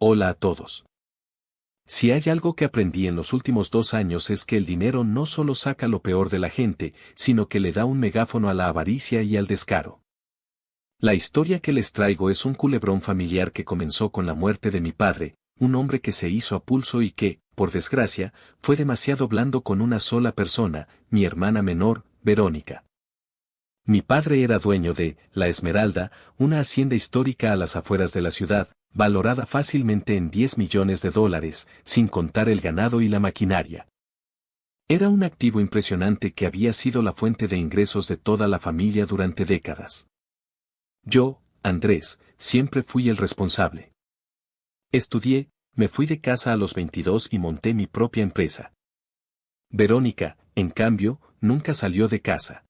Hola a todos. Si hay algo que aprendí en los últimos 2 años es que el dinero no solo saca lo peor de la gente, sino que le da un megáfono a la avaricia y al descaro. La historia que les traigo es un culebrón familiar que comenzó con la muerte de mi padre, un hombre que se hizo a pulso y que, por desgracia, fue demasiado blando con una sola persona, mi hermana menor, Verónica. Mi padre era dueño de La Esmeralda, una hacienda histórica a las afueras de la ciudad, valorada fácilmente en $10 millones, sin contar el ganado y la maquinaria. Era un activo impresionante que había sido la fuente de ingresos de toda la familia durante décadas. Yo, Andrés, siempre fui el responsable. Estudié, me fui de casa a los 22 y monté mi propia empresa. Verónica, en cambio, nunca salió de casa.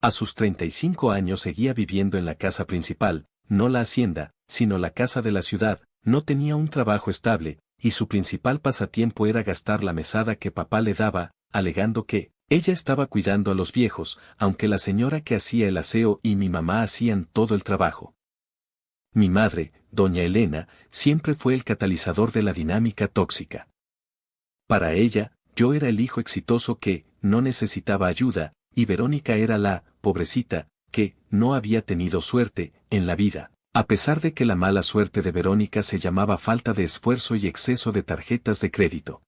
A sus 35 años seguía viviendo en la casa principal, no la hacienda, sino la casa de la ciudad, no tenía un trabajo estable, y su principal pasatiempo era gastar la mesada que papá le daba, alegando que ella estaba cuidando a los viejos, aunque la señora que hacía el aseo y mi mamá hacían todo el trabajo. Mi madre, doña Elena, siempre fue el catalizador de la dinámica tóxica. Para ella, yo era el hijo exitoso que no necesitaba ayuda, y Verónica era la pobrecita, que no había tenido suerte en la vida, a pesar de que la mala suerte de Verónica se llamaba falta de esfuerzo y exceso de tarjetas de crédito.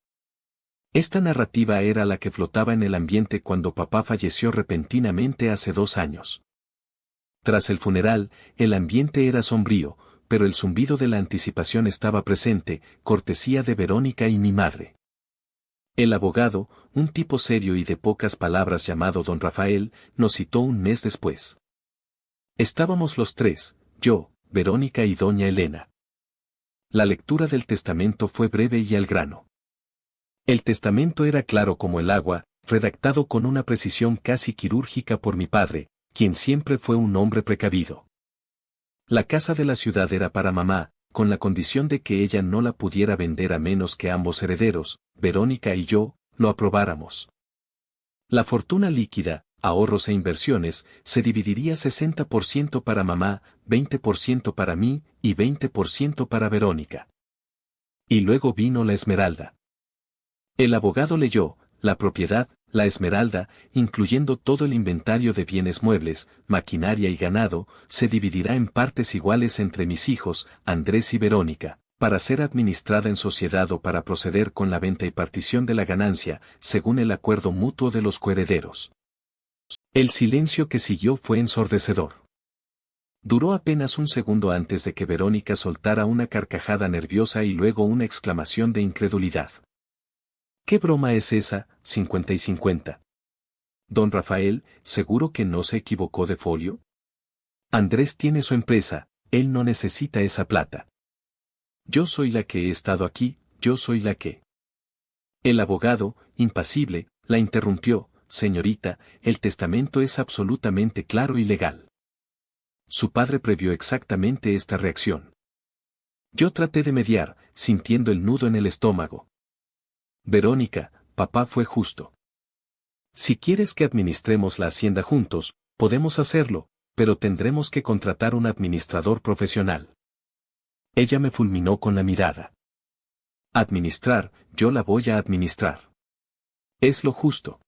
Esta narrativa era la que flotaba en el ambiente cuando papá falleció repentinamente hace 2 años. Tras el funeral, el ambiente era sombrío, pero el zumbido de la anticipación estaba presente, cortesía de Verónica y mi madre. El abogado, un tipo serio y de pocas palabras llamado don Rafael, nos citó un mes después. Estábamos los tres, yo, Verónica y doña Elena. La lectura del testamento fue breve y al grano. El testamento era claro como el agua, redactado con una precisión casi quirúrgica por mi padre, quien siempre fue un hombre precavido. La casa de la ciudad era para mamá, con la condición de que ella no la pudiera vender a menos que ambos herederos, Verónica y yo, lo aprobáramos. La fortuna líquida, ahorros e inversiones, se dividiría 60% para mamá, 20% para mí y 20% para Verónica. Y luego vino la Esmeralda. El abogado leyó, la propiedad, la Esmeralda, incluyendo todo el inventario de bienes muebles, maquinaria y ganado, se dividirá en partes iguales entre mis hijos, Andrés y Verónica, para ser administrada en sociedad o para proceder con la venta y partición de la ganancia, según el acuerdo mutuo de los coherederos. El silencio que siguió fue ensordecedor. Duró apenas un segundo antes de que Verónica soltara una carcajada nerviosa y luego una exclamación de incredulidad. ¿Qué broma es esa, 50 y 50? Don Rafael, ¿seguro que no se equivocó de folio? Andrés tiene su empresa, él no necesita esa plata. Yo soy la que he estado aquí, yo soy la que. El abogado, impasible, la interrumpió, señorita, el testamento es absolutamente claro y legal. Su padre previó exactamente esta reacción. Yo traté de mediar, sintiendo el nudo en el estómago. Verónica, papá fue justo. Si quieres que administremos la hacienda juntos, podemos hacerlo, pero tendremos que contratar un administrador profesional. Ella me fulminó con la mirada. Administrar, yo la voy a administrar. Es lo justo.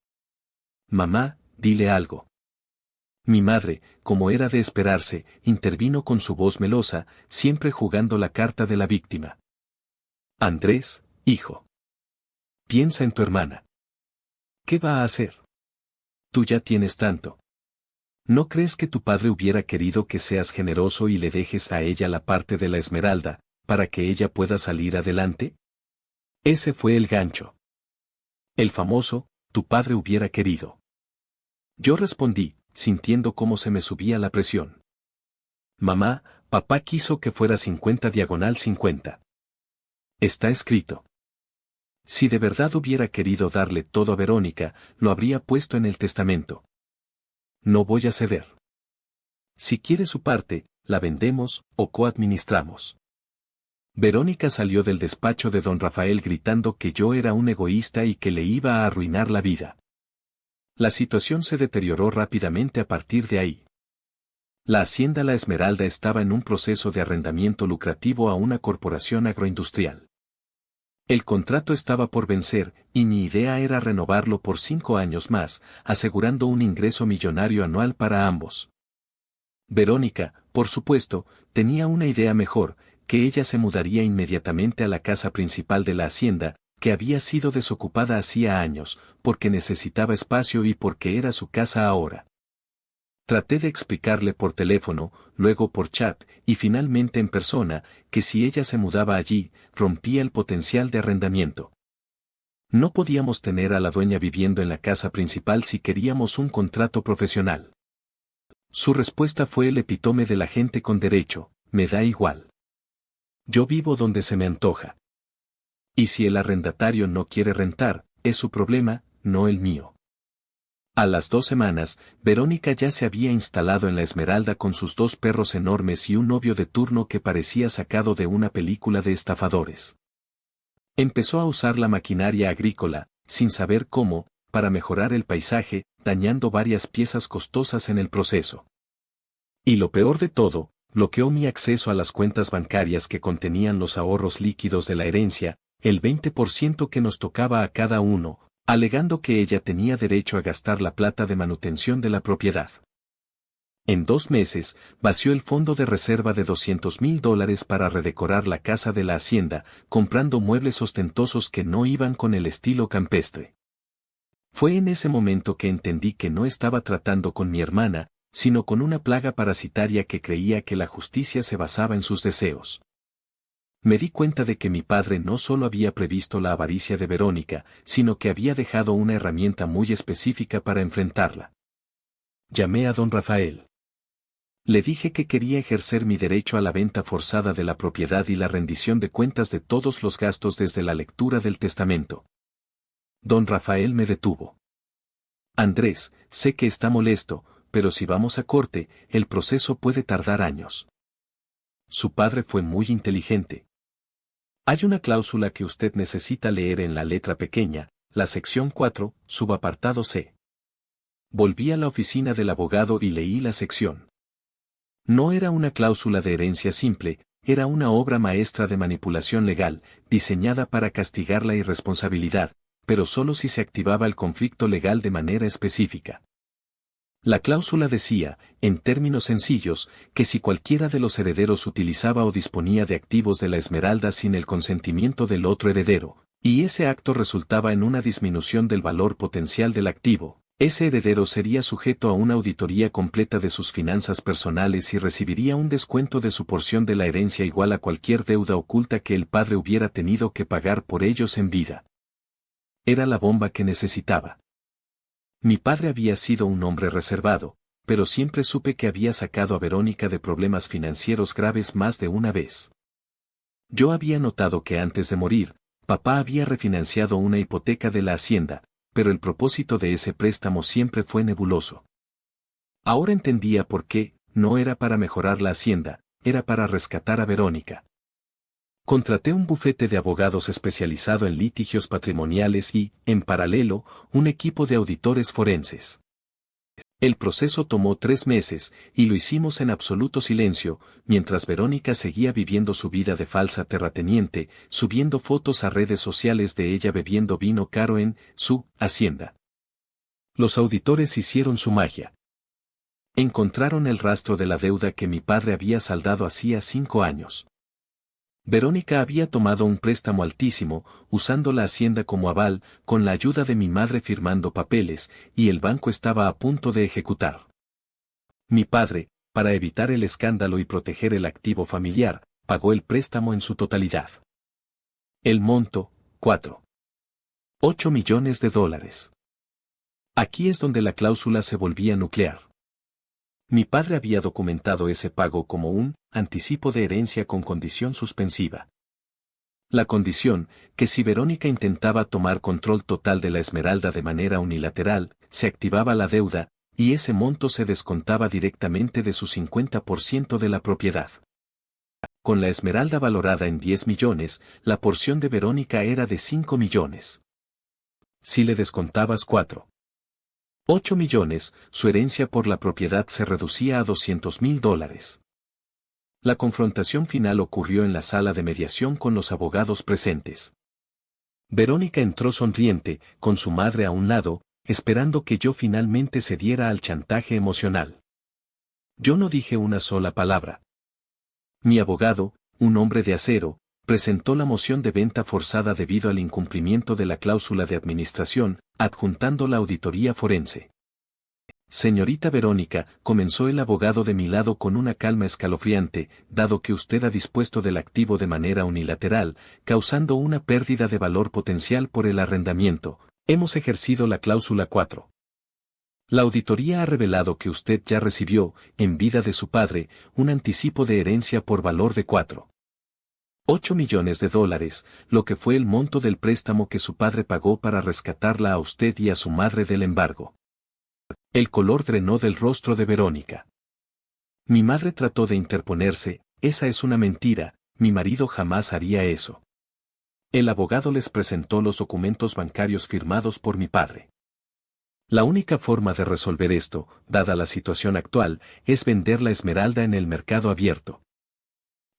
Mamá, dile algo. Mi madre, como era de esperarse, intervino con su voz melosa, siempre jugando la carta de la víctima. Andrés, hijo. Piensa en tu hermana. ¿Qué va a hacer? Tú ya tienes tanto. ¿No crees que tu padre hubiera querido que seas generoso y le dejes a ella la parte de la Esmeralda, para que ella pueda salir adelante? Ese fue el gancho. El famoso, tu padre hubiera querido. Yo respondí, sintiendo cómo se me subía la presión. Mamá, papá quiso que fuera 50/50. Está escrito. Si de verdad hubiera querido darle todo a Verónica, lo habría puesto en el testamento. No voy a ceder. Si quiere su parte, la vendemos o coadministramos. Verónica salió del despacho de don Rafael gritando que yo era un egoísta y que le iba a arruinar la vida. La situación se deterioró rápidamente a partir de ahí. La hacienda La Esmeralda estaba en un proceso de arrendamiento lucrativo a una corporación agroindustrial. El contrato estaba por vencer, y mi idea era renovarlo por 5 años más, asegurando un ingreso millonario anual para ambos. Verónica, por supuesto, tenía una idea mejor, que ella se mudaría inmediatamente a la casa principal de la hacienda, que había sido desocupada hacía años, porque necesitaba espacio y porque era su casa ahora. Traté de explicarle por teléfono, luego por chat, y finalmente en persona, que si ella se mudaba allí, rompía el potencial de arrendamiento. No podíamos tener a la dueña viviendo en la casa principal si queríamos un contrato profesional. Su respuesta fue el epítome de la gente con derecho: me da igual. Yo vivo donde se me antoja. Y si el arrendatario no quiere rentar, es su problema, no el mío. A las 2 semanas, Verónica ya se había instalado en La Esmeralda con sus 2 perros enormes y un novio de turno que parecía sacado de una película de estafadores. Empezó a usar la maquinaria agrícola, sin saber cómo, para mejorar el paisaje, dañando varias piezas costosas en el proceso. Y lo peor de todo, bloqueó mi acceso a las cuentas bancarias que contenían los ahorros líquidos de la herencia, el 20% que nos tocaba a cada uno, alegando que ella tenía derecho a gastar la plata de manutención de la propiedad. En 2 meses, vació el fondo de reserva de $200,000 para redecorar la casa de la hacienda, comprando muebles ostentosos que no iban con el estilo campestre. Fue en ese momento que entendí que no estaba tratando con mi hermana, sino con una plaga parasitaria que creía que la justicia se basaba en sus deseos. Me di cuenta de que mi padre no solo había previsto la avaricia de Verónica, sino que había dejado una herramienta muy específica para enfrentarla. Llamé a don Rafael. Le dije que quería ejercer mi derecho a la venta forzada de la propiedad y la rendición de cuentas de todos los gastos desde la lectura del testamento. Don Rafael me detuvo. Andrés, sé que está molesto, pero si vamos a corte, el proceso puede tardar años. Su padre fue muy inteligente. Hay una cláusula que usted necesita leer en la letra pequeña, la sección 4, subapartado C. Volví a la oficina del abogado y leí la sección. No era una cláusula de herencia simple, era una obra maestra de manipulación legal, diseñada para castigar la irresponsabilidad, pero solo si se activaba el conflicto legal de manera específica. La cláusula decía, en términos sencillos, que si cualquiera de los herederos utilizaba o disponía de activos de la Esmeralda sin el consentimiento del otro heredero, y ese acto resultaba en una disminución del valor potencial del activo, ese heredero sería sujeto a una auditoría completa de sus finanzas personales y recibiría un descuento de su porción de la herencia igual a cualquier deuda oculta que el padre hubiera tenido que pagar por ellos en vida. Era la bomba que necesitaba. Mi padre había sido un hombre reservado, pero siempre supe que había sacado a Verónica de problemas financieros graves más de una vez. Yo había notado que antes de morir, papá había refinanciado una hipoteca de la hacienda, pero el propósito de ese préstamo siempre fue nebuloso. Ahora entendía por qué: no era para mejorar la hacienda, era para rescatar a Verónica. Contraté un bufete de abogados especializado en litigios patrimoniales y, en paralelo, un equipo de auditores forenses. El proceso tomó 3 meses, y lo hicimos en absoluto silencio, mientras Verónica seguía viviendo su vida de falsa terrateniente, subiendo fotos a redes sociales de ella bebiendo vino caro en su hacienda. Los auditores hicieron su magia. Encontraron el rastro de la deuda que mi padre había saldado hacía 5 años. Verónica había tomado un préstamo altísimo, usando la hacienda como aval, con la ayuda de mi madre firmando papeles, y el banco estaba a punto de ejecutar. Mi padre, para evitar el escándalo y proteger el activo familiar, pagó el préstamo en su totalidad. El monto, $4,8 millones. Aquí es donde la cláusula se volvía nuclear. Mi padre había documentado ese pago como un anticipo de herencia con condición suspensiva. La condición, que si Verónica intentaba tomar control total de la Esmeralda de manera unilateral, se activaba la deuda, y ese monto se descontaba directamente de su 50% de la propiedad. Con la Esmeralda valorada en 10 millones, la porción de Verónica era de 5 millones. Si le descontabas 8 millones, su herencia por la propiedad se reducía a $200,000. La confrontación final ocurrió en la sala de mediación con los abogados presentes. Verónica entró sonriente, con su madre a un lado, esperando que yo finalmente cediera al chantaje emocional. Yo no dije una sola palabra. Mi abogado, un hombre de acero, presentó la moción de venta forzada debido al incumplimiento de la cláusula de administración, adjuntando la auditoría forense. Señorita Verónica, comenzó el abogado de mi lado con una calma escalofriante, dado que usted ha dispuesto del activo de manera unilateral, causando una pérdida de valor potencial por el arrendamiento, hemos ejercido la cláusula 4. La auditoría ha revelado que usted ya recibió, en vida de su padre, un anticipo de herencia por valor de 4,8 millones de dólares, lo que fue el monto del préstamo que su padre pagó para rescatarla a usted y a su madre del embargo. El color drenó del rostro de Verónica. Mi madre trató de interponerse, esa es una mentira, mi marido jamás haría eso. El abogado les presentó los documentos bancarios firmados por mi padre. La única forma de resolver esto, dada la situación actual, es vender la esmeralda en el mercado abierto.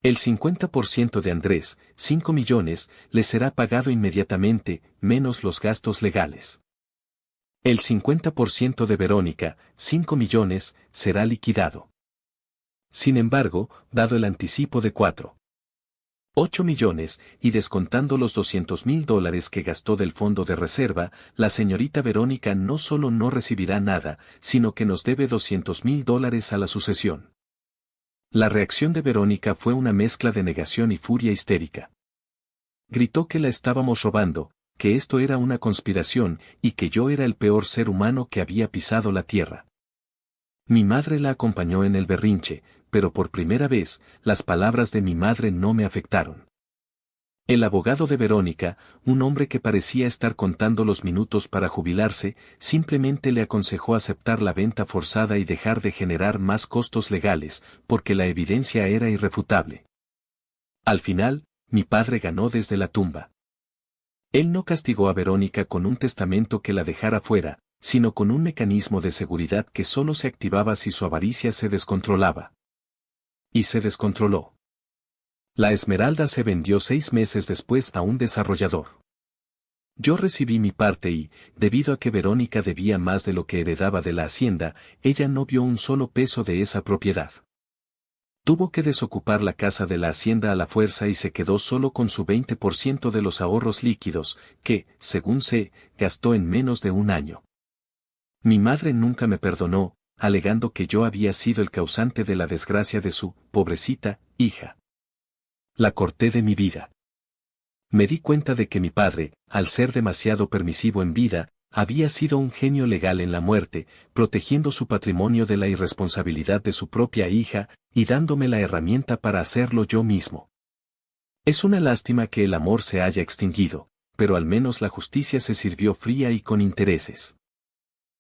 El 50% de Andrés, 5 millones, le será pagado inmediatamente, menos los gastos legales. El 50% de Verónica, 5 millones, será liquidado. Sin embargo, dado el anticipo de 4,8 millones, y descontando los $200,000 que gastó del fondo de reserva, la señorita Verónica no solo no recibirá nada, sino que nos debe $200,000 a la sucesión. La reacción de Verónica fue una mezcla de negación y furia histérica. Gritó que la estábamos robando, que esto era una conspiración y que yo era el peor ser humano que había pisado la tierra. Mi madre la acompañó en el berrinche, pero por primera vez, las palabras de mi madre no me afectaron. El abogado de Verónica, un hombre que parecía estar contando los minutos para jubilarse, simplemente le aconsejó aceptar la venta forzada y dejar de generar más costos legales, porque la evidencia era irrefutable. Al final, mi padre ganó desde la tumba. Él no castigó a Verónica con un testamento que la dejara fuera, sino con un mecanismo de seguridad que solo se activaba si su avaricia se descontrolaba. Y se descontroló. La esmeralda se vendió 6 meses después a un desarrollador. Yo recibí mi parte y, debido a que Verónica debía más de lo que heredaba de la hacienda, ella no vio un solo peso de esa propiedad. Tuvo que desocupar la casa de la hacienda a la fuerza y se quedó solo con su 20% de los ahorros líquidos, que, según sé, gastó en menos de un año. Mi madre nunca me perdonó, alegando que yo había sido el causante de la desgracia de su, pobrecita, hija. La corté de mi vida. Me di cuenta de que mi padre, al ser demasiado permisivo en vida, había sido un genio legal en la muerte, protegiendo su patrimonio de la irresponsabilidad de su propia hija, y dándome la herramienta para hacerlo yo mismo. Es una lástima que el amor se haya extinguido, pero al menos la justicia se sirvió fría y con intereses.